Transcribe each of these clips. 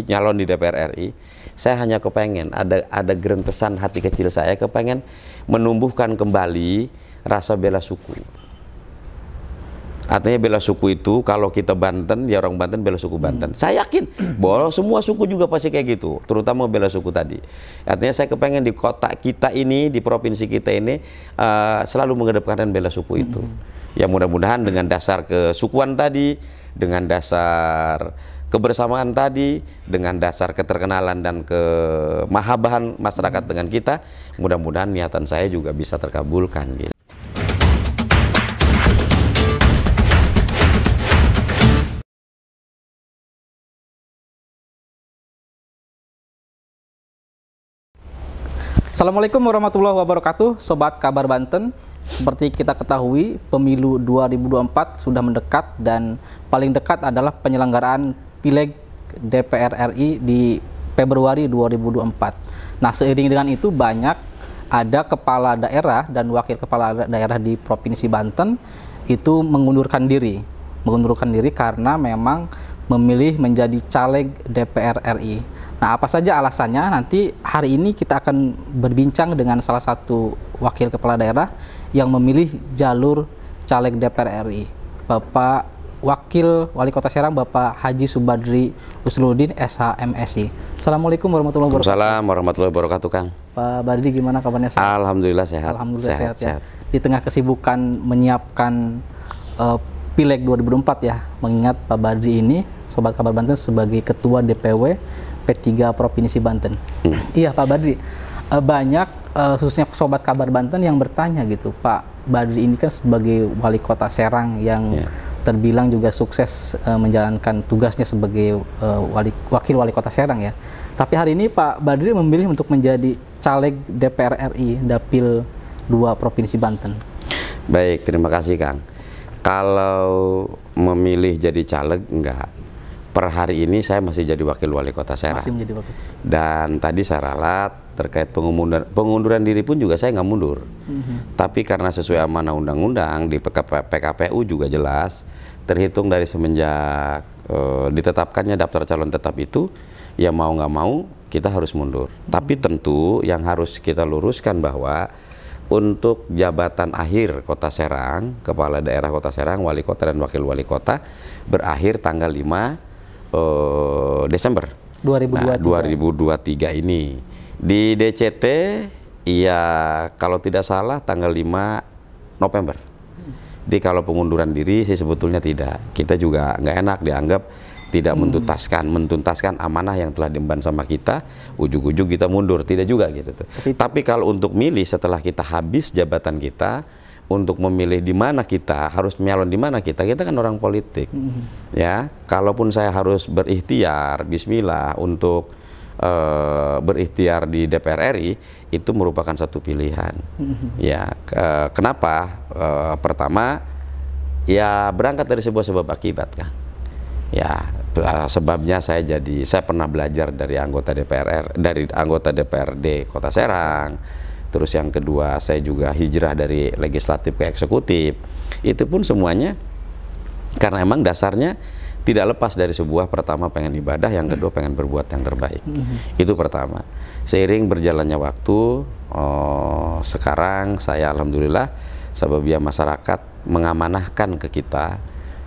nyalon di DPR RI, saya hanya kepengen ada gerentesan hati kecil saya kepengen menumbuhkan kembali rasa bela suku. Artinya bela suku itu kalau kita Banten, ya orang Banten bela suku Banten. Saya yakin bahwa semua suku juga pasti kayak gitu, terutama bela suku tadi. Artinya saya kepengen di kota kita ini, di provinsi kita ini selalu mengedepankan bela suku itu. Ya mudah-mudahan dengan dasar kesukuan tadi, dengan dasar kebersamaan tadi, dengan dasar keterkenalan dan kemahabahan masyarakat dengan kita, mudah-mudahan niatan saya juga bisa terkabulkan gitu. Assalamualaikum warahmatullahi wabarakatuh, Sobat Kabar Banten. Seperti kita ketahui, pemilu 2024 sudah mendekat dan paling dekat adalah penyelenggaraan Pileg DPR RI di Februari 2024. Nah, seiring dengan itu banyak ada kepala daerah dan wakil kepala daerah di Provinsi Banten itu mengundurkan diri karena memang memilih menjadi caleg DPR RI. Nah, apa saja alasannya? Nanti hari ini kita akan berbincang dengan salah satu wakil kepala daerah yang memilih jalur caleg DPR RI, Bapak Wakil Wali Kota Serang, Bapak Haji Subadri Usluddin, SH.MSI. Assalamualaikum warahmatullahi wabarakatuh. Waalaikumsalam warahmatullahi wabarakatuh, Kang. Pak Badri, gimana kabarnya? Sehat? Alhamdulillah sehat. Alhamdulillah sehat ya. Di tengah kesibukan menyiapkan Pileg 2024 ya, mengingat Pak Badri ini, Sobat Kabar Banten, sebagai Ketua DPW P3 Provinsi Banten. Iya Pak Badri, banyak khususnya Sobat Kabar Banten yang bertanya gitu, Pak Badri ini kan sebagai Wali Kota Serang yang terbilang juga sukses menjalankan tugasnya sebagai Wakil Wali Kota Serang ya. Tapi hari ini Pak Badri memilih untuk menjadi caleg DPR RI Dapil 2 Provinsi Banten. Baik, terima kasih Kang. Kalau memilih jadi caleg, enggak. Per hari ini saya masih jadi Wakil Wali Kota Serang. Masih menjadi wakil. Dan tadi saya ralat terkait pengunduran diri pun juga saya nggak mundur. Tapi karena sesuai amanah undang-undang di PKPU juga jelas, terhitung dari semenjak ditetapkannya daftar calon tetap itu, ya mau nggak mau kita harus mundur. Tapi tentu yang harus kita luruskan bahwa untuk jabatan akhir Kota Serang, Kepala Daerah Kota Serang, Wali Kota dan Wakil Wali Kota berakhir tanggal 5 Desember 2023. Nah, 2023 ini di DCT ya kalau tidak salah tanggal 5 November. Jadi kalau pengunduran diri sih sebetulnya tidak, kita juga nggak enak dianggap tidak mentuntaskan amanah yang telah diemban sama kita, ujug-ujug kita mundur, tidak juga gitu tuh. Tapi kalau untuk milih setelah kita habis jabatan kita, untuk memilih di mana kita harus menyalon di mana kita kan orang politik. Ya, kalaupun saya harus berikhtiar bismillah untuk berikhtiar di DPR RI, itu merupakan satu pilihan. Ya, kenapa? Pertama, ya berangkat dari sebuah sebab akibat kan. Ya, sebabnya saya pernah belajar dari anggota DPRD Kota Serang. Terus yang kedua, saya juga hijrah dari legislatif ke eksekutif. Itu pun semuanya karena emang dasarnya tidak lepas dari sebuah, pertama pengen ibadah, yang kedua pengen berbuat yang terbaik. Itu pertama. Seiring berjalannya waktu, sekarang saya alhamdulillah sababia masyarakat mengamanahkan ke kita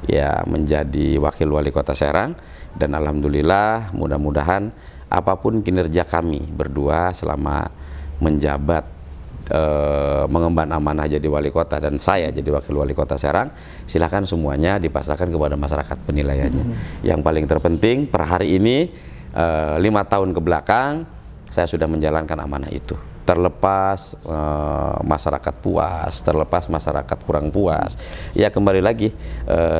ya menjadi Wakil Wali Kota Serang, dan alhamdulillah mudah-mudahan apapun kinerja kami berdua selama menjabat mengemban amanah jadi wali kota dan saya jadi Wakil Wali Kota Serang, silakan semuanya dipasrahkan kepada masyarakat penilaiannya. Yang paling terpenting per hari ini 5 tahun ke belakang saya sudah menjalankan amanah itu. Terlepas masyarakat puas, terlepas masyarakat kurang puas, ya kembali lagi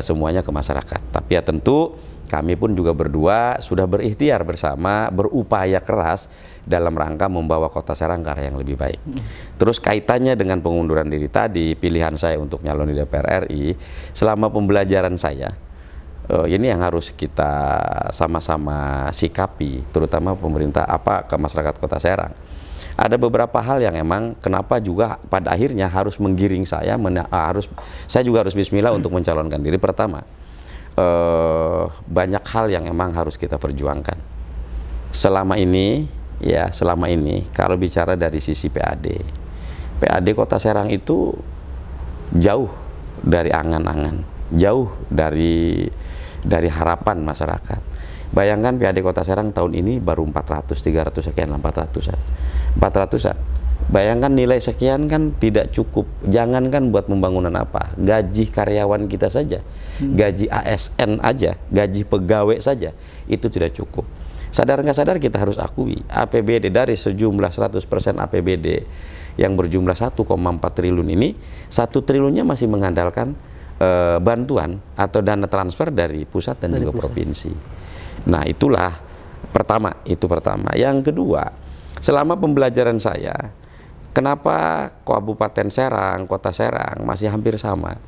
semuanya ke masyarakat. Tapi ya tentu kami pun juga berdua sudah berikhtiar bersama, berupaya keras dalam rangka membawa Kota Serang ke arah yang lebih baik. Terus kaitannya dengan pengunduran diri tadi, pilihan saya untuk nyalon di DPR RI, selama pembelajaran saya, ini yang harus kita sama-sama sikapi, terutama pemerintah ke masyarakat Kota Serang. Ada beberapa hal yang emang kenapa juga pada akhirnya harus menggiring saya, saya juga harus bismillah untuk mencalonkan diri. Pertama, banyak hal yang emang harus kita perjuangkan. selama ini kalau bicara dari sisi PAD Kota Serang itu jauh dari angan-angan, jauh dari harapan masyarakat. Bayangkan PAD Kota Serang tahun ini baru 300 sekian, 400-an. Bayangkan nilai sekian kan tidak cukup. Jangankan buat pembangunan apa, gaji karyawan kita saja, gaji ASN aja, gaji pegawai saja, itu tidak cukup. Sadar nggak sadar kita harus akui, APBD dari sejumlah 100% APBD yang berjumlah 1,4 triliun ini, 1 triliunnya masih mengandalkan bantuan atau dana transfer dari pusat dan juga provinsi. Nah, itulah pertama. Yang kedua, selama pembelajaran saya, kenapa Kabupaten Serang, Kota Serang masih hampir sama?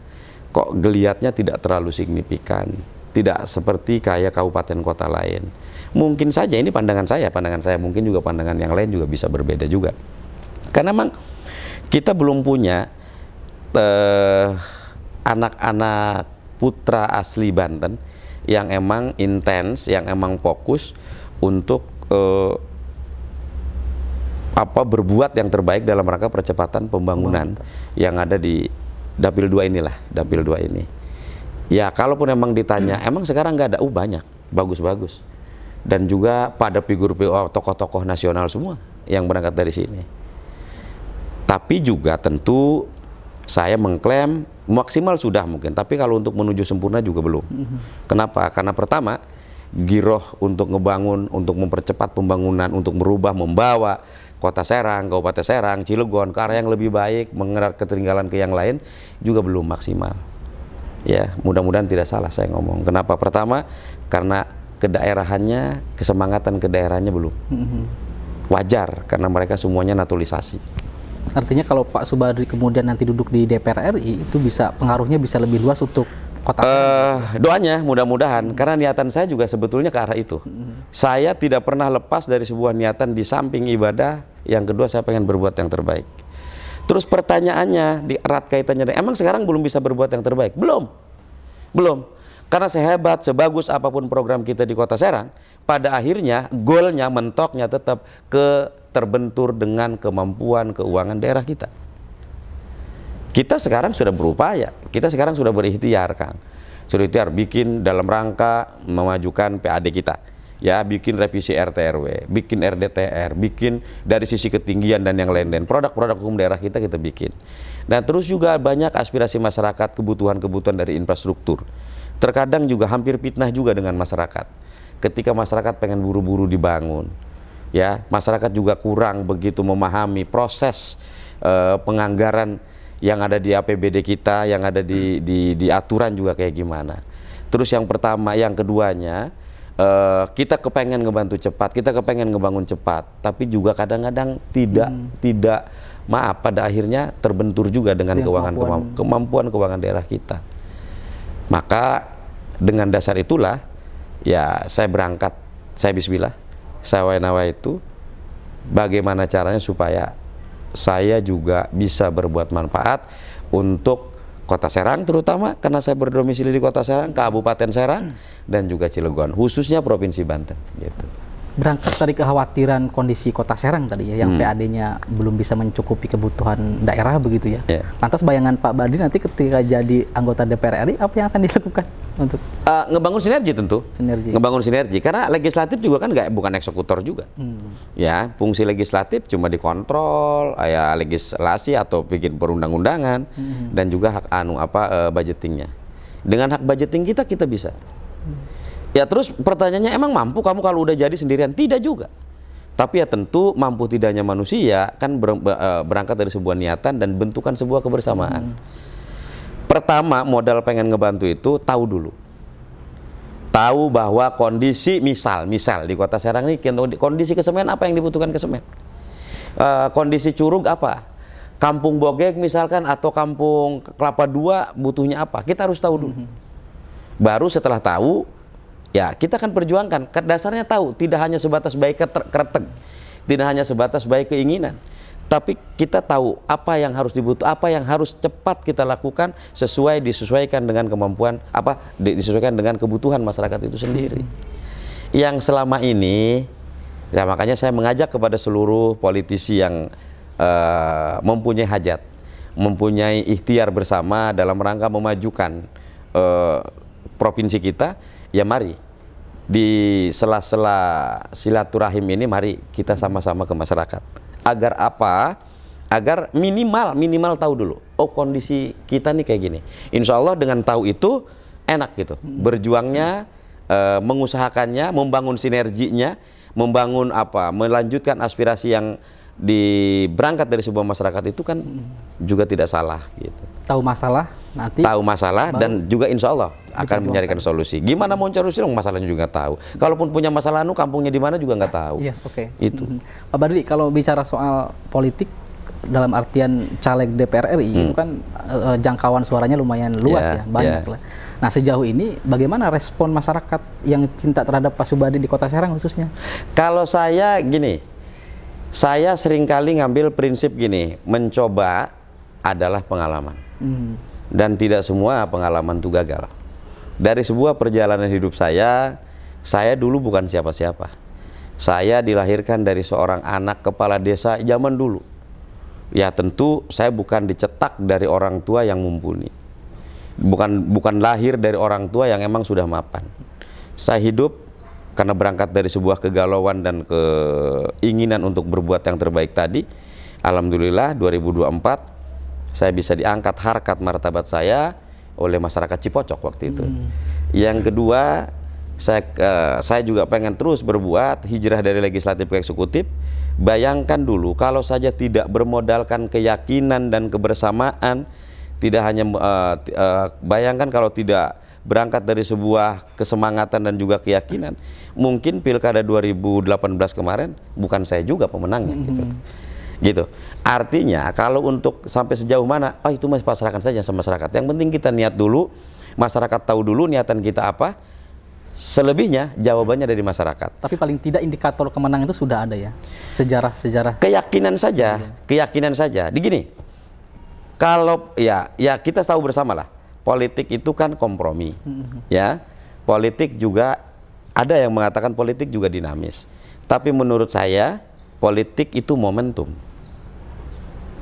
Kok geliatnya tidak terlalu signifikan, tidak seperti kayak kabupaten kota lain. Mungkin saja ini pandangan saya, mungkin juga pandangan yang lain juga bisa berbeda juga. Karena memang kita belum punya anak-anak putra asli Banten yang emang intens, yang emang fokus untuk berbuat yang terbaik dalam rangka percepatan pembangunan yang ada di Dapil 2 ini. Ya, kalaupun emang ditanya, emang sekarang nggak ada? Banyak, bagus-bagus. Dan juga pada figur tokoh-tokoh nasional semua yang berangkat dari sini. Tapi juga tentu saya mengklaim maksimal sudah mungkin, tapi kalau untuk menuju sempurna juga belum. Kenapa? Karena pertama, giroh untuk ngebangun, untuk mempercepat pembangunan, untuk membawa Kota Serang, Kabupaten Serang, Cilegon ke arah yang lebih baik, mengerat ketertinggalan ke yang lain juga belum maksimal. Ya, mudah-mudahan tidak salah saya ngomong. Kenapa? Pertama, karena kedaerahannya, kesemangatan kedaerahannya belum. Wajar, karena mereka semuanya naturalisasi. Artinya kalau Pak Subadri kemudian nanti duduk di DPR RI, itu pengaruhnya bisa lebih luas untuk Kota Serang. Doanya mudah-mudahan, karena niatan saya juga sebetulnya ke arah itu. Saya tidak pernah lepas dari sebuah niatan di samping ibadah, yang kedua saya pengen berbuat yang terbaik. Terus pertanyaannya, di erat kaitannya, emang sekarang belum bisa berbuat yang terbaik? Belum. Karena sehebat, sebagus apapun program kita di Kota Serang, pada akhirnya goalnya, mentoknya tetap terbentur dengan kemampuan keuangan daerah kita. Kita sekarang sudah berupaya, kita sekarang sudah berikhtiar, Kang. Sudah ikhtiar bikin dalam rangka memajukan PAD kita. Ya, bikin revisi RT/RW, bikin RDTR, bikin dari sisi ketinggian dan yang lain-lain. Produk-produk hukum daerah kita bikin. Dan terus juga banyak aspirasi masyarakat, kebutuhan-kebutuhan dari infrastruktur. Terkadang juga hampir fitnah juga dengan masyarakat. Ketika masyarakat pengen buru-buru dibangun, ya, masyarakat juga kurang begitu memahami proses penganggaran yang ada di APBD kita, yang ada di aturan juga kayak gimana. Terus yang pertama, yang keduanya, kita kepengen ngebantu cepat, kita kepengen ngebangun cepat, tapi juga kadang-kadang tidak maaf, pada akhirnya terbentur juga dengan kemampuan keuangan daerah kita. Maka dengan dasar itulah ya saya berangkat, saya bismillah, saya wainawa itu bagaimana caranya supaya saya juga bisa berbuat manfaat untuk Kota Serang, terutama karena saya berdomisili di Kota Serang, Kabupaten Serang, dan juga Cilegon, khususnya Provinsi Banten. Gitu. Berangkat dari kekhawatiran kondisi Kota Serang tadi ya, yang PAD-nya belum bisa mencukupi kebutuhan daerah begitu ya. Lantas bayangan Pak Badri nanti ketika jadi anggota DPR RI, apa yang akan dilakukan untuk ngebangun sinergi tentu, ngebangun sinergi, karena legislatif juga kan bukan eksekutor juga. Ya, fungsi legislatif cuma dikontrol, ya legislasi atau bikin perundang-undangan, dan juga hak budgetingnya. Dengan hak budgeting kita bisa. Ya, terus pertanyaannya, emang mampu kamu kalau udah jadi sendirian? Tidak juga. Tapi ya tentu mampu tidaknya manusia kan berangkat dari sebuah niatan dan bentukan sebuah kebersamaan. Pertama, modal pengen ngebantu itu tahu dulu. Tahu bahwa kondisi misal di Kota Serang ini kondisi kesemen apa yang dibutuhkan kesemen. Kondisi Curug apa? Kampung Bogeg misalkan atau Kampung Kelapa II butuhnya apa? Kita harus tahu dulu. Baru setelah tahu, ya kita akan perjuangkan. Dasarnya tahu, tidak hanya sebatas baik kretek, tidak hanya sebatas baik keinginan, tapi kita tahu apa yang harus apa yang harus cepat kita lakukan disesuaikan dengan kemampuan disesuaikan dengan kebutuhan masyarakat itu sendiri. Yang selama ini Ya makanya saya mengajak kepada seluruh politisi yang mempunyai hajat, mempunyai ikhtiar bersama dalam rangka memajukan provinsi kita, ya mari di sela-sela silaturahim ini mari kita sama-sama ke masyarakat. Agar apa? Agar minimal tahu dulu, oh kondisi kita nih kayak gini. Insya Allah dengan tahu itu enak gitu, berjuangnya, mengusahakannya, membangun sinerginya, membangun apa, melanjutkan aspirasi yang berangkat dari sebuah masyarakat itu kan juga tidak salah gitu. Tahu masalah nanti. Tahu masalah dan juga insya Allah akan mencarikan solusi. Gimana mau cari solusi? Masalahnya juga nggak tahu. Kalaupun punya masalah kampungnya di mana juga nggak tahu. Iya, oke. Itu. Pak Badri, kalau bicara soal politik dalam artian caleg DPR RI itu kan jangkauan suaranya lumayan luas ya, banyak lah. Nah, sejauh ini bagaimana respon masyarakat yang cinta terhadap Pak Subadi di Kota Serang khususnya? Kalau saya gini, saya seringkali ngambil prinsip gini, mencoba adalah pengalaman. Dan tidak semua pengalaman itu gagal. Dari sebuah perjalanan hidup saya dulu bukan siapa-siapa. Saya dilahirkan dari seorang anak kepala desa zaman dulu. Ya tentu saya bukan dicetak dari orang tua yang mumpuni. Bukan lahir dari orang tua yang emang sudah mapan. Saya hidup karena berangkat dari sebuah kegalauan dan keinginan untuk berbuat yang terbaik tadi. Alhamdulillah 2024 saya bisa diangkat harkat martabat saya oleh masyarakat Cipocok waktu itu. Yang kedua, saya juga pengen terus berbuat hijrah dari legislatif ke eksekutif. Bayangkan dulu kalau saja tidak bermodalkan keyakinan dan kebersamaan, tidak hanya bayangkan kalau tidak berangkat dari sebuah kesemangatan dan juga keyakinan, mungkin Pilkada 2018 kemarin bukan saya juga pemenangnya gitu. Artinya kalau untuk sampai sejauh mana, itu masih pasrahkan saja sama masyarakat. Yang penting kita niat dulu, masyarakat tahu dulu niatan kita apa. Selebihnya jawabannya dari masyarakat. Tapi paling tidak indikator kemenangan itu sudah ada ya, sejarah. Keyakinan saja, keyakinan saja. Begini, kalau ya kita tahu bersama lah, politik itu kan kompromi, ya. Politik juga ada yang mengatakan politik juga dinamis. Tapi menurut saya politik itu momentum.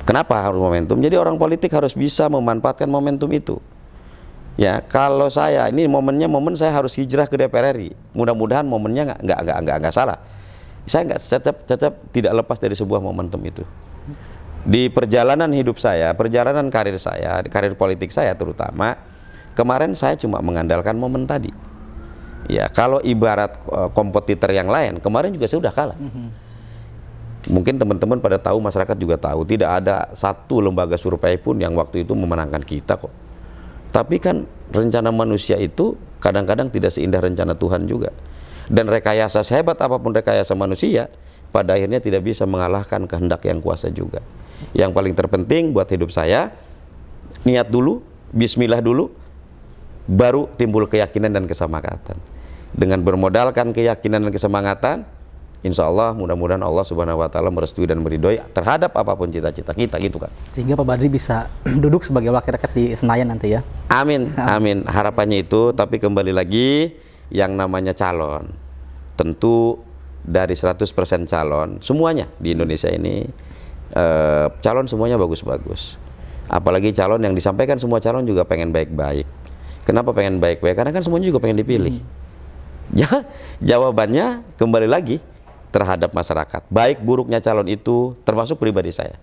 Kenapa harus momentum? Jadi orang politik harus bisa memanfaatkan momentum itu. Ya, kalau saya ini momen saya harus hijrah ke DPR RI. Mudah-mudahan momennya nggak salah. Saya tetap tidak lepas dari sebuah momentum itu. Di perjalanan hidup saya, perjalanan karir saya, karir politik saya terutama, kemarin saya cuma mengandalkan momen tadi. Ya, kalau ibarat kompetitor yang lain, kemarin juga saya sudah kalah. Mungkin teman-teman pada tahu, masyarakat juga tahu, tidak ada satu lembaga survei pun yang waktu itu memenangkan kita kok. Tapi kan rencana manusia itu kadang-kadang tidak seindah rencana Tuhan juga. Dan rekayasa sehebat apapun rekayasa manusia, pada akhirnya tidak bisa mengalahkan kehendak yang kuasa juga. Yang paling terpenting buat hidup saya, niat dulu, bismillah dulu, baru timbul keyakinan dan kesemangatan. Dengan bermodalkan keyakinan dan kesemangatan, insya Allah mudah-mudahan Allah Subhanahu wa Ta'ala merestui dan meridhoi terhadap apapun cita-cita kita, gitu kan. Sehingga Pak Badri bisa duduk sebagai wakil rakyat di Senayan nanti ya. Amin, amin. Harapannya itu, tapi kembali lagi yang namanya calon. Tentu dari 100% calon, semuanya di Indonesia ini calon semuanya bagus-bagus. Apalagi calon yang disampaikan, semua calon juga pengen baik-baik. Kenapa pengen baik-baik? Karena kan semuanya juga pengen dipilih. Ya, jawabannya kembali lagi terhadap masyarakat. Baik buruknya calon itu termasuk pribadi saya.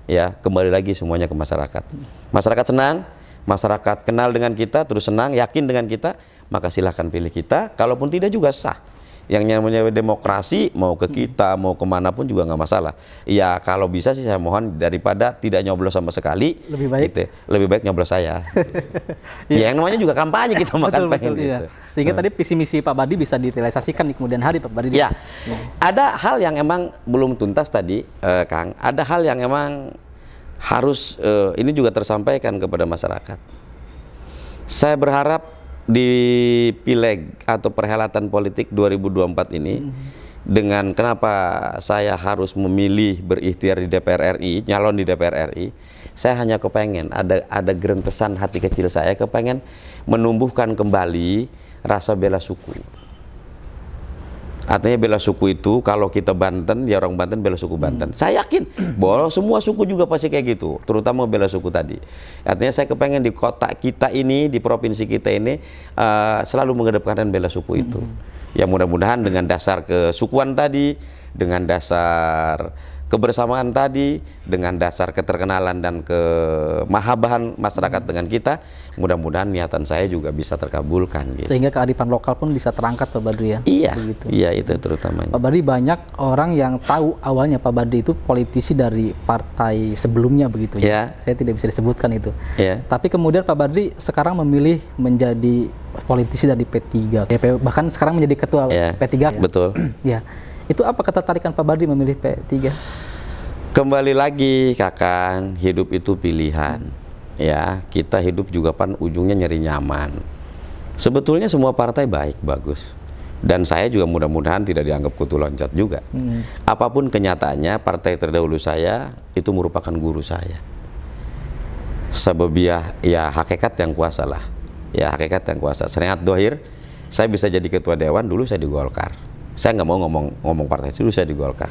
Ya, kembali lagi semuanya ke masyarakat. Masyarakat senang, masyarakat kenal dengan kita, terus senang, yakin dengan kita, maka silahkan pilih kita. Kalaupun tidak juga sah. Yang namanya demokrasi, mau ke kita, mau kemanapun juga nggak masalah. Ya, kalau bisa sih saya mohon daripada tidak nyoblos sama sekali, lebih baik nyoblos saya. Ya, yang namanya juga kampanye kita makan pengen gitu. Iya. Sehingga tadi visi misi Pak Badri bisa direalisasikan di kemudian hari, Pak Badri. Ya, ada hal yang emang belum tuntas tadi, Kang. Ada hal yang emang harus ini juga tersampaikan kepada masyarakat. Saya berharap di pileg atau perhelatan politik 2024 ini, dengan kenapa saya harus memilih berikhtiar di DPR RI, nyalon di DPR RI, saya hanya kepengen ada gerentesan hati kecil saya, kepengen menumbuhkan kembali rasa bela suku. Artinya bela suku itu kalau kita Banten, ya orang Banten bela suku Banten. Saya yakin bahwa semua suku juga pasti kayak gitu, terutama bela suku tadi. Artinya saya kepengen di kota kita ini, di provinsi kita ini selalu mengedepankan bela suku itu. Ya mudah-mudahan dengan dasar kesukuan tadi, dengan dasar kebersamaan tadi, dengan dasar keterkenalan dan kemahabahan masyarakat dengan kita, mudah-mudahan niatan saya juga bisa terkabulkan. Gitu. Sehingga kearifan lokal pun bisa terangkat Pak Badri ya? Iya, begitu. Iya itu terutamanya. Pak Badri, banyak orang yang tahu awalnya Pak Badri itu politisi dari partai sebelumnya begitu ya? Saya tidak bisa disebutkan itu. Tapi kemudian Pak Badri sekarang memilih menjadi politisi dari P3, bahkan sekarang menjadi ketua P3. Betul. Ya. Itu apa ketertarikan Pak Badri memilih P3? Kembali lagi Kakang, hidup itu pilihan. Ya, kita hidup juga kan ujungnya nyari nyaman. Sebetulnya semua partai baik, bagus. Dan saya juga mudah-mudahan tidak dianggap kutu loncat juga. Apapun kenyataannya, partai terdahulu saya itu merupakan guru saya. Sebab ya hakikat yang kuasa lah. Ya hakikat yang kuasa. Seringat dohir, saya bisa jadi ketua dewan, dulu saya di Golkar. Saya nggak mau ngomong partai, dulu saya di Golkar.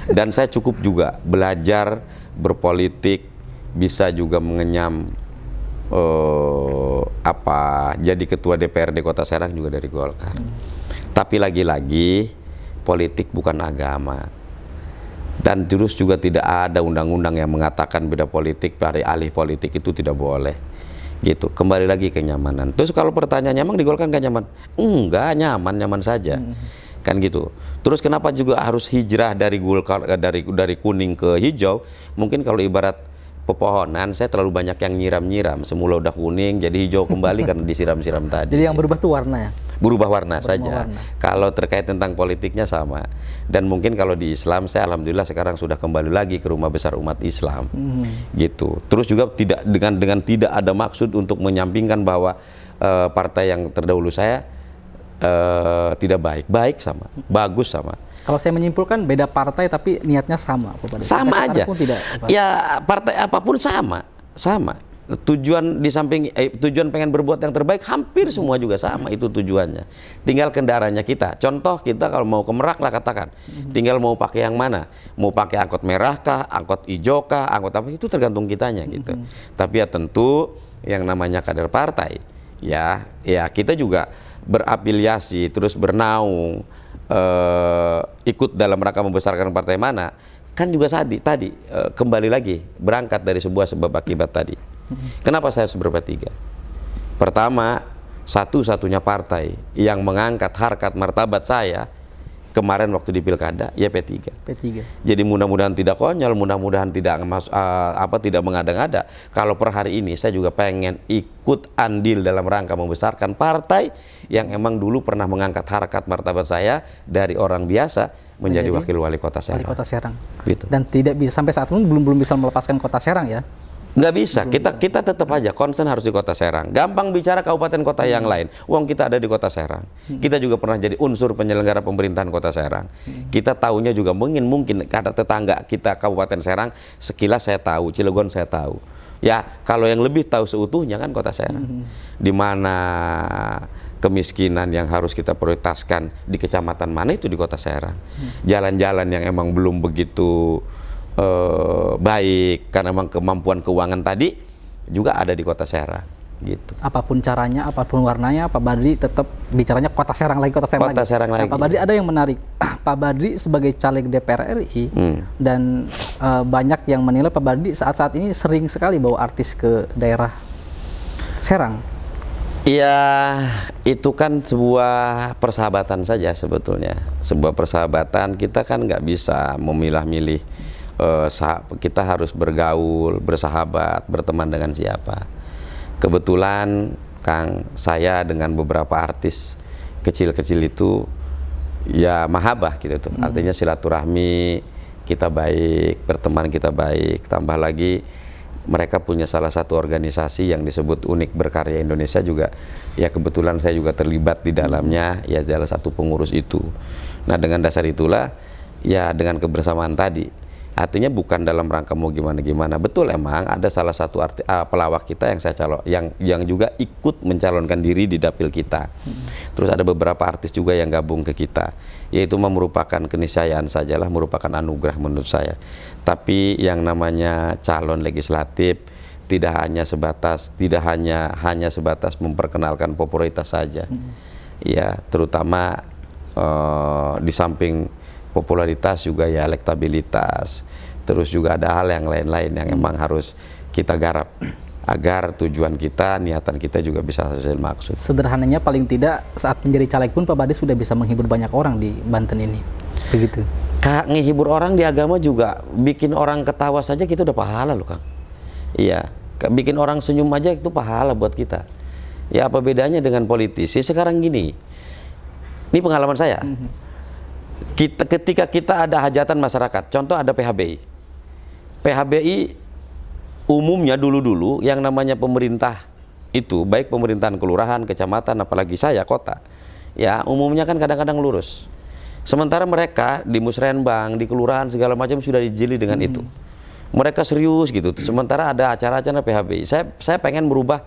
Dan saya cukup juga belajar berpolitik, bisa juga mengenyam jadi ketua DPRD Kota Serang juga dari Golkar. Tapi lagi-lagi politik bukan agama. Dan terus juga tidak ada undang-undang yang mengatakan beda politik dari alih politik itu tidak boleh. Gitu. Kembali lagi ke kenyamanan. Terus kalau pertanyaannya emang di Golkar nggak nyaman? Enggak, nyaman saja. Kan gitu. Terus kenapa juga harus hijrah dari Golkar dari kuning ke hijau? Mungkin kalau ibarat pepohonan, saya terlalu banyak yang nyiram-nyiram. Semula udah kuning jadi hijau kembali karena disiram-siram tadi. Jadi yang berubah tuh warna ya? Berubah warna saja. Kalau terkait tentang politiknya sama. Dan mungkin kalau di Islam, saya alhamdulillah sekarang sudah kembali lagi ke rumah besar umat Islam. Gitu. Terus juga tidak dengan tidak ada maksud untuk menyampingkan bahwa partai yang terdahulu saya tidak baik sama, bagus sama. Kalau saya menyimpulkan beda partai tapi niatnya sama, sama aja. Ya partai apapun sama. Tujuan di samping tujuan pengen berbuat yang terbaik hampir semua juga sama itu tujuannya. Tinggal kendaraannya kita. Contoh kita kalau mau ke Merak lah katakan, tinggal mau pakai yang mana? Mau pakai angkot merah kah, angkot hijau kah, angkot apa itu tergantung kitanya gitu. Tapi ya tentu yang namanya kader partai, ya kita juga berafiliasi, terus bernaung, ikut dalam rangka membesarkan partai mana, kan juga tadi kembali lagi berangkat dari sebuah sebab akibat tadi. Kenapa saya berP3? Pertama, satu-satunya partai yang mengangkat harkat martabat saya kemarin waktu di pilkada, ya P3. Jadi mudah-mudahan tidak konyol, mudah-mudahan tidak tidak mengada-ngada. Kalau per hari ini saya juga pengen ikut andil dalam rangka membesarkan partai yang emang dulu pernah mengangkat harkat martabat saya dari orang biasa menjadi wakil wali kota Serang. Gitu. Dan tidak bisa sampai saat ini belum bisa melepaskan kota Serang ya? Nggak bisa, kita tetap aja concern harus di kota Serang. Gampang bicara kabupaten kota yang lain, uang kita ada di kota Serang. Kita juga pernah jadi unsur penyelenggara pemerintahan kota Serang. Kita tahunya juga mungkin kata tetangga kita Kabupaten Serang, sekilas saya tahu, Cilegon saya tahu. Ya kalau yang lebih tahu seutuhnya kan kota Serang. Di mana kemiskinan yang harus kita prioritaskan di kecamatan mana itu di kota Serang. Jalan-jalan yang emang belum begitu baik karena memang kemampuan keuangan tadi juga ada di kota Serang gitu. Apapun caranya, apapun warnanya, Pak Badri tetap bicaranya kota Serang lagi. Nah, Pak Badri ada yang menarik. Pak Badri sebagai caleg DPR RI dan banyak yang menilai Pak Badri saat ini sering sekali bawa artis ke daerah Serang. Ya itu kan sebuah persahabatan saja sebetulnya. Sebuah persahabatan, kita kan nggak bisa memilah-milih. Kita harus bergaul, bersahabat, berteman dengan siapa. Kebetulan Kang, saya dengan beberapa artis kecil-kecil itu ya mahabah gitu tuh. Artinya silaturahmi kita baik, berteman kita baik. Tambah lagi mereka punya salah satu organisasi yang disebut Unik Berkarya Indonesia juga. Ya kebetulan saya juga terlibat di dalamnya, ya salah satu pengurus itu. Nah dengan dasar itulah, ya dengan kebersamaan tadi, Artinya bukan dalam rangka mau gimana-gimana. Betul, emang ada salah satu pelawak kita yang yang juga ikut mencalonkan diri di dapil kita. Terus ada beberapa artis juga yang gabung ke kita. Yaitu merupakan keniscayaan sajalah, merupakan anugerah menurut saya. Tapi yang namanya calon legislatif tidak hanya sebatas memperkenalkan popularitas saja. Ya, terutama di samping popularitas juga ya elektabilitas, terus juga ada hal yang lain-lain yang emang harus kita garap agar tujuan kita, niatan kita juga bisa hasil maksud. Sederhananya paling tidak saat menjadi caleg pun Pak Badi sudah bisa menghibur banyak orang di Banten ini, begitu. Kak, ngehibur orang di agama juga, bikin orang ketawa saja kita udah pahala loh Kang. Iya, bikin orang senyum aja itu pahala buat kita. Ya apa bedanya dengan politisi sekarang gini? Ini pengalaman saya. Ketika kita ada hajatan masyarakat, contoh ada PHBI. PHBI umumnya dulu-dulu yang namanya pemerintah itu, baik pemerintahan kelurahan, kecamatan, apalagi saya kota, ya umumnya kan kadang-kadang lurus. Sementara mereka di musrenbang, di kelurahan segala macam sudah dijeli dengan itu. Mereka serius gitu. Sementara ada acara-acara PHBI. Saya pengen merubah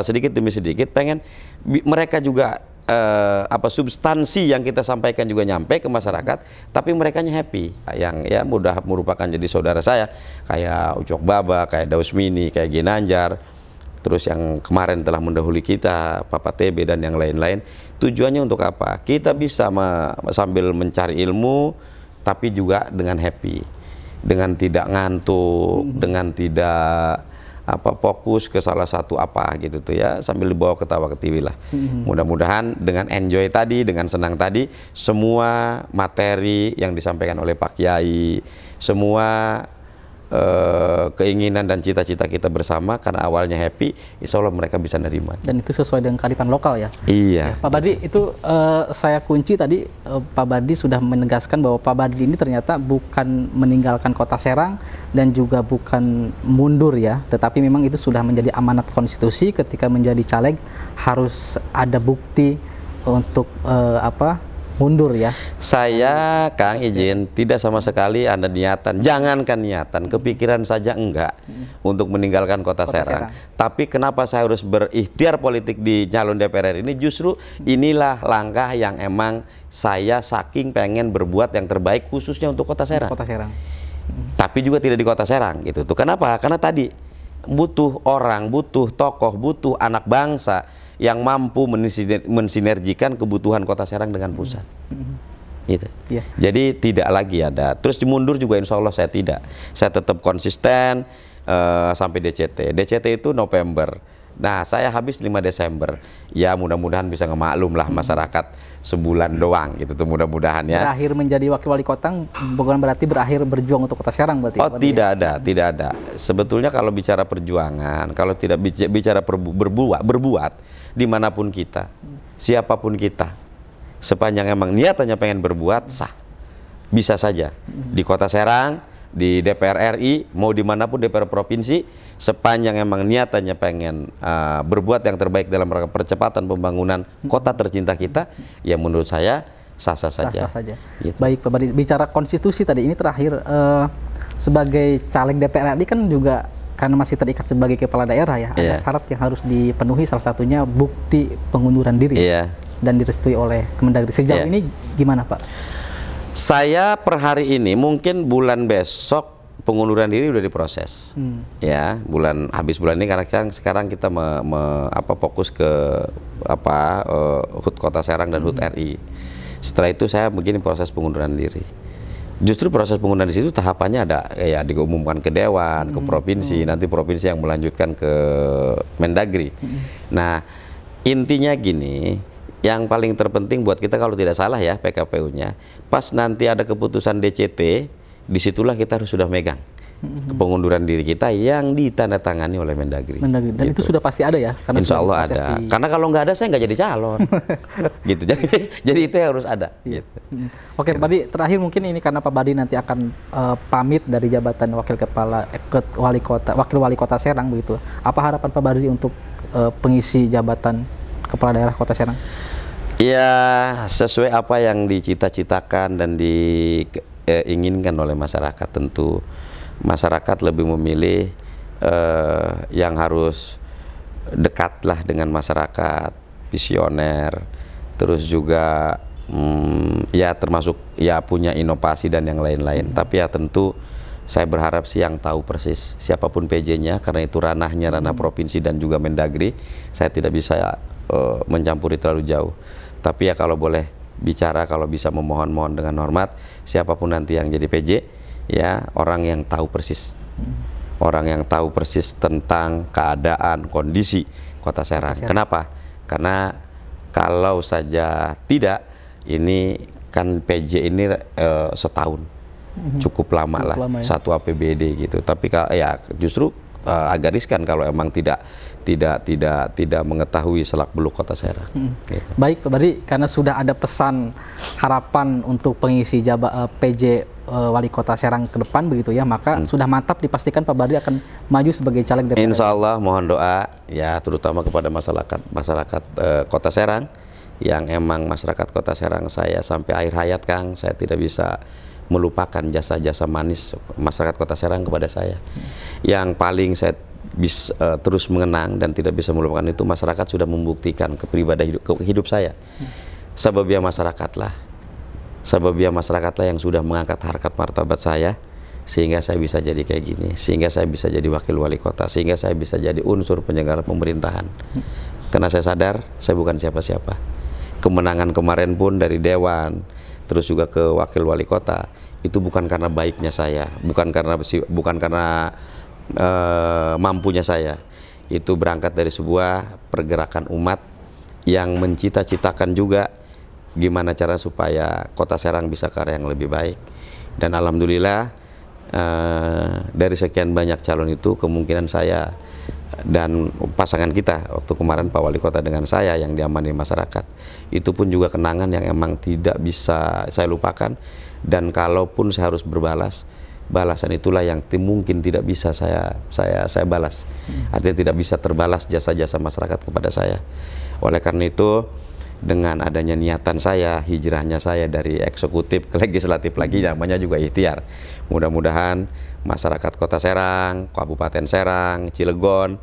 sedikit demi sedikit, pengen mereka juga substansi yang kita sampaikan juga nyampe ke masyarakat, tapi merekanya happy. Yang ya mudah merupakan jadi saudara saya, kayak Ucok Baba, kayak Daus Mini, kayak Ginanjar, terus yang kemarin telah mendahului kita, Papa TB dan yang lain-lain. Tujuannya untuk apa? Kita bisa sambil mencari ilmu, tapi juga dengan happy, dengan tidak ngantuk, dengan tidak fokus ke salah satu gitu tuh ya, sambil dibawa ketawa ketiwi lah. Mudah-mudahan dengan enjoy tadi, dengan senang tadi, semua materi yang disampaikan oleh Pak Kiai, semua keinginan dan cita-cita kita bersama karena awalnya happy, insya Allah mereka bisa nerima. Dan itu sesuai dengan kearifan lokal ya? Iya. Ya, Pak Badi, itu saya kunci tadi, Pak Badi sudah menegaskan bahwa Pak Badi ini ternyata bukan meninggalkan Kota Serang dan juga bukan mundur ya, tetapi memang itu sudah menjadi amanat konstitusi. Ketika menjadi caleg harus ada bukti untuk mundur ya. Saya Kang izin tidak sama sekali ada niatan, jangankan niatan, kepikiran saja enggak untuk meninggalkan Kota Serang. Tapi kenapa saya harus berikhtiar politik di calon DPR ini? Justru inilah langkah yang emang saya saking pengen berbuat yang terbaik khususnya untuk Kota Serang. Kota Serang. Tapi juga tidak di Kota Serang gitu tuh. Kenapa? Karena tadi butuh orang, butuh tokoh, butuh anak bangsa yang mampu mensinergikan kebutuhan Kota Serang dengan pusat. Gitu. Yeah. Jadi tidak lagi ada. Terus dimundur juga insya Allah saya tidak. Saya tetap konsisten sampai DCT. DCT itu November. Nah, saya habis 5 Desember. Ya mudah-mudahan bisa ngemaklum lah masyarakat sebulan doang gitu tuh, mudah-mudahan ya. Berakhir menjadi wakil wali kota bukan berarti berakhir berjuang untuk Kota Serang berarti. Oh, tidak ada, tidak ada. Sebetulnya kalau bicara perjuangan, kalau tidak bicara berbuat dimanapun kita, siapapun kita, sepanjang emang niatannya pengen berbuat, sah, bisa saja di Kota Serang, di DPR RI, mau dimanapun DPR provinsi, sepanjang emang niatannya pengen berbuat yang terbaik dalam rangka percepatan pembangunan kota tercinta kita, ya menurut saya sah-sah saja. Sah-sah saja. Gitu. Baik Pak Badi, bicara konstitusi tadi ini terakhir, sebagai caleg DPR RI kan juga karena masih terikat sebagai kepala daerah ya, ada syarat yang harus dipenuhi, salah satunya bukti pengunduran diri dan direstui oleh Kemendagri. Sejauh ini gimana Pak? Saya per hari ini, mungkin bulan besok pengunduran diri udah diproses, ya habis bulan ini karena sekarang kita fokus ke HUT Kota Serang dan HUT RI. Setelah itu saya begini proses pengunduran diri. Justru proses pengunduran di situ tahapannya ada ya diumumkan ke Dewan, ke provinsi, nanti provinsi yang melanjutkan ke Mendagri. Nah, intinya gini, yang paling terpenting buat kita kalau tidak salah ya PKPU-nya, pas nanti ada keputusan DCT, disitulah kita harus sudah megang pengunduran diri kita yang ditandatangani oleh Mendagri. Dan gitu. Itu sudah pasti ada ya? Karena insya Allah ada. Karena kalau nggak ada saya nggak jadi calon. Gitu. Jadi itu harus ada. Gitu. Oke, Pak Badi, terakhir mungkin ini karena Pak Badi nanti akan pamit dari jabatan wakil wali kota Serang begitu. Apa harapan Pak Badi untuk pengisi jabatan kepala daerah Kota Serang? Ya sesuai apa yang dicita-citakan dan diinginkan oleh masyarakat. Tentu masyarakat lebih memilih yang harus dekatlah dengan masyarakat, visioner, terus juga ya termasuk ya punya inovasi dan yang lain-lain. Tapi ya tentu saya berharap sih yang tahu persis siapapun PJ-nya, karena itu ranahnya ranah provinsi dan juga Mendagri. Saya tidak bisa mencampuri terlalu jauh. Tapi ya kalau boleh bicara, kalau bisa memohon-mohon dengan hormat, siapapun nanti yang jadi PJ, ya orang yang tahu persis. Orang yang tahu persis tentang keadaan, kondisi Kota Serang. Kenapa? Karena kalau saja tidak, ini kan PJ ini setahun. Cukup lama lah, ya. Satu APBD gitu. Tapi ya justru agak riskan kalau emang tidak mengetahui selak-beluk Kota Serang. Gitu. Baik Pak Badri, karena sudah ada pesan harapan untuk pengisi PJ Wali Kota Serang ke depan begitu ya, maka sudah mantap dipastikan Pak Badri akan maju sebagai caleg DPR. Insya Allah, mohon doa ya, terutama kepada masyarakat Kota Serang, yang emang masyarakat Kota Serang saya sampai akhir hayat, Kang, saya tidak bisa melupakan jasa-jasa manis masyarakat Kota Serang kepada saya. Yang paling saya bisa terus mengenang dan tidak bisa melupakan itu, masyarakat sudah membuktikan kepribadian hidup saya. Sebabnya masyarakatlah yang sudah mengangkat harkat martabat saya, sehingga saya bisa jadi kayak gini, sehingga saya bisa jadi wakil wali kota, sehingga saya bisa jadi unsur penyelenggara pemerintahan. Karena saya sadar saya bukan siapa-siapa. Kemenangan kemarin pun dari Dewan, terus juga ke wakil wali kota, itu bukan karena baiknya saya, bukan karena mampunya saya. Itu berangkat dari sebuah pergerakan umat yang mencita-citakan juga gimana cara supaya Kota Serang bisa ke arah yang lebih baik. Dan alhamdulillah dari sekian banyak calon itu, kemungkinan saya dan pasangan kita waktu kemarin Pak Wali Kota dengan saya yang diamani masyarakat, itu pun juga kenangan yang emang tidak bisa saya lupakan. Dan kalaupun saya harus berbalas, balasan itulah yang mungkin tidak bisa saya balas. Artinya tidak bisa terbalas jasa-jasa masyarakat kepada saya. Oleh karena itu, dengan adanya niatan saya, hijrahnya saya dari eksekutif ke legislatif lagi, namanya juga ikhtiar. Mudah-mudahan masyarakat Kota Serang, Kabupaten Serang, Cilegon,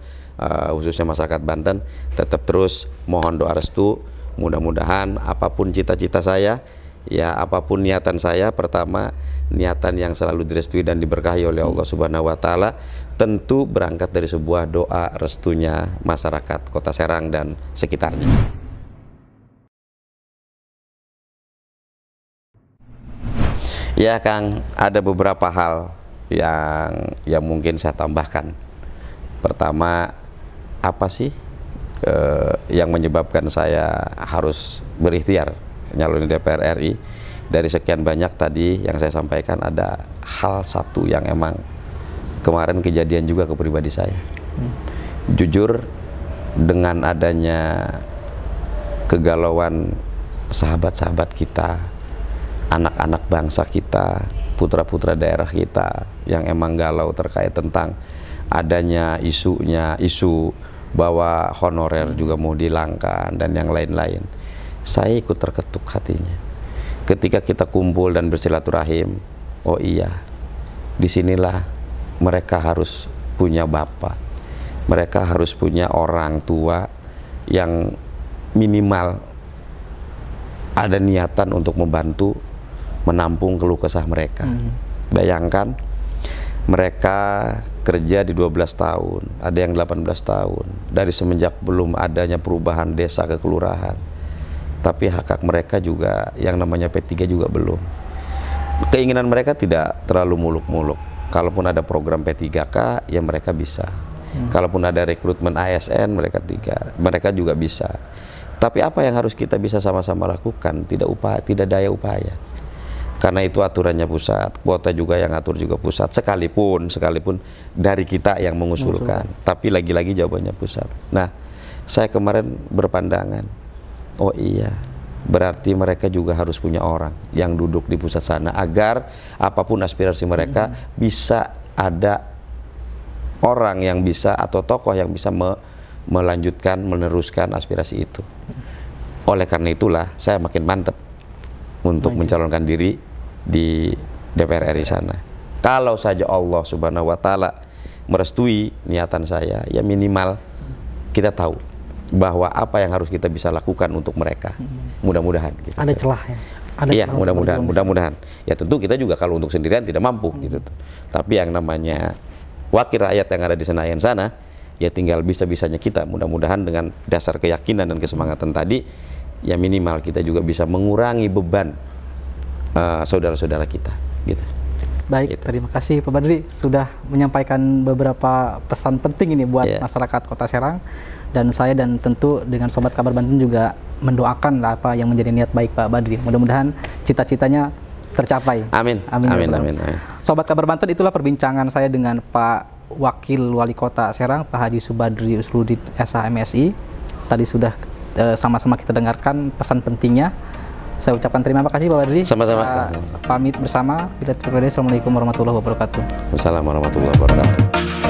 khususnya masyarakat Banten, tetap terus mohon doa restu. Mudah-mudahan apapun cita-cita saya, ya apapun niatan saya, pertama niatan yang selalu direstui dan diberkahi oleh Allah Subhanahu wa Ta'ala, tentu berangkat dari sebuah doa restunya masyarakat Kota Serang dan sekitarnya. Ya Kang, ada beberapa hal yang mungkin saya tambahkan. Pertama, apa sih yang menyebabkan saya harus berikhtiar nyalonin DPR RI? Dari sekian banyak tadi yang saya sampaikan, ada hal satu yang emang kemarin kejadian juga ke pribadi saya. Jujur, dengan adanya kegalauan sahabat-sahabat kita, anak-anak bangsa kita, putra-putra daerah kita yang emang galau terkait tentang adanya isu bahwa honorer juga mau dihilangkan dan yang lain-lain, saya ikut terketuk hatinya. Ketika kita kumpul dan bersilaturahim, oh iya, disinilah mereka harus punya bapak, mereka harus punya orang tua yang minimal ada niatan untuk membantu menampung keluh kesah mereka. Bayangkan mereka kerja di 12 tahun, ada yang 18 tahun, dari semenjak belum adanya perubahan desa ke kelurahan. Tapi hak-hak mereka juga, yang namanya P3 juga belum. Keinginan mereka tidak terlalu muluk-muluk. Kalaupun ada program P3K, ya mereka bisa. Kalaupun ada rekrutmen ASN, mereka juga bisa. Tapi apa yang harus kita bisa sama-sama lakukan? Tidak daya upaya. Karena itu aturannya pusat, kuota juga yang atur juga pusat, sekalipun dari kita yang mengusulkan. Tapi lagi-lagi jawabannya pusat. Nah, saya kemarin berpandangan, oh iya, berarti mereka juga harus punya orang yang duduk di pusat sana, agar apapun aspirasi mereka bisa ada orang yang bisa, atau tokoh yang bisa melanjutkan, meneruskan aspirasi itu. Oleh karena itulah saya makin mantap untuk mencalonkan diri di DPR RI sana. Kalau saja Allah Subhanahu wa taala merestui niatan saya, ya minimal kita tahu bahwa apa yang harus kita bisa lakukan untuk mereka. Mudah-mudahan gitu. Ada celah ya. Ada Iya, celah untuk mudah-mudahan. Ya tentu kita juga kalau untuk sendirian tidak mampu gitu. Tapi yang namanya wakil rakyat yang ada di Senayan sana, ya tinggal bisa-bisanya kita. Mudah-mudahan dengan dasar keyakinan dan kesemangatan tadi, ya minimal kita juga bisa mengurangi beban saudara-saudara kita gitu. Baik, terima kasih Pak Badri sudah menyampaikan beberapa pesan penting ini buat masyarakat Kota Serang, dan saya dan tentu dengan Sobat Kabar Banten juga mendoakan apa yang menjadi niat baik Pak Badri. Mudah-mudahan cita-citanya tercapai. Amin. Amin. Sobat Kabar Banten, itulah perbincangan saya dengan Pak Wakil Wali Kota Serang, Pak Haji Subadri Usluddin SH MSI. Tadi sudah sama-sama kita dengarkan pesan pentingnya. Saya ucapkan terima kasih Pak Badri. Sama-sama. Pamit bersama. Assalamualaikum warahmatullahi wabarakatuh. Wassalamualaikum warahmatullahi wabarakatuh.